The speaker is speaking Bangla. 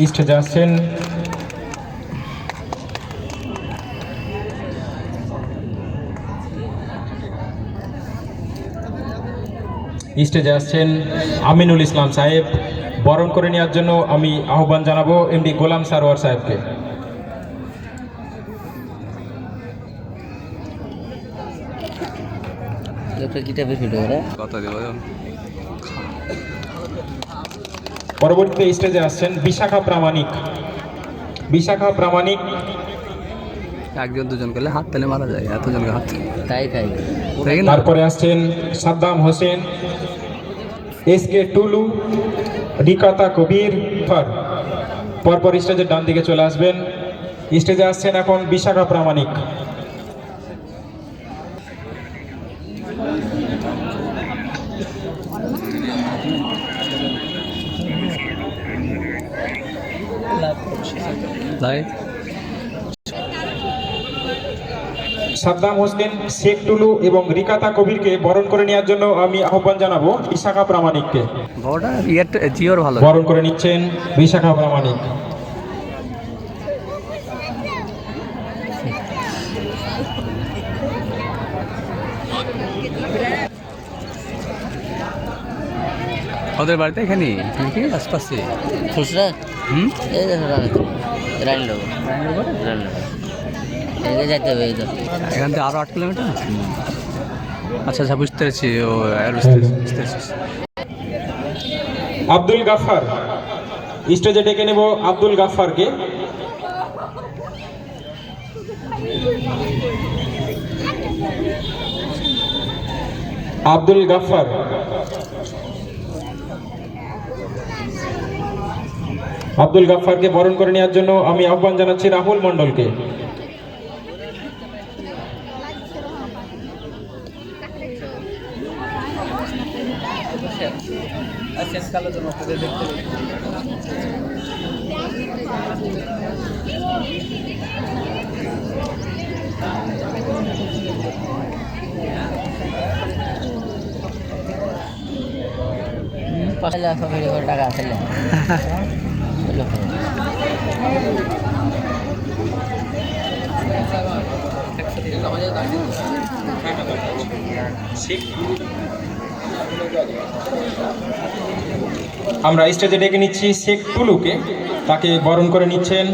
স্টেজে আসছেন আমিনুল ইসলাম সাহেব। বরণ করে নেওয়ার জন্য আমি আহ্বান জানাবো এমডি গোলাম সারোয়ার সাহেবকে। পরবর্তীতে স্টেজে আসছেন বিশাখা প্রামাণিক। একজন দুজন করলে হাত তালে মারা যায়, এতজনকে হাত তাই তারপরে আসছেন সাদ্দাম হোসেন, এসকে টুলু, রিকাতা কবির। পরপর স্টেজের ডান দিকে চলে আসবেন। স্টেজে আসছেন এখন বিশাখা প্রামাণিক। সাদ্দাম হোসেন, শেখ টুলু এবং রিকাতা কবিরকে বরণ করে নেওয়ার জন্য আমি আহ্বান জানাবো বিশাখা প্রামাণিককে। বরণ করে নিচ্ছেন বিশাখা প্রামাণিক। ওদের বাড়িতে এখানে আশপাশে খুচরা এই রানী লোক যাইতে হবে এখান থেকে আরো 8 কিলোমিটার। আচ্ছা আচ্ছা, বুঝতে পেরেছি। ও আব্দুল গাফফার, স্টেজে ডেকে নেব আব্দুল গাফফারকে। আব্দুল গাফফারকে বরণ করে নেওয়ার জন্য আমি আহ্বান জানাচ্ছি রাহুল মণ্ডলকে। টাকা আছে আমরা স্টেজে ডেকে নিচ্ছি শেখ টুলুকে, তাকে বরণ করে নিচ্ছেন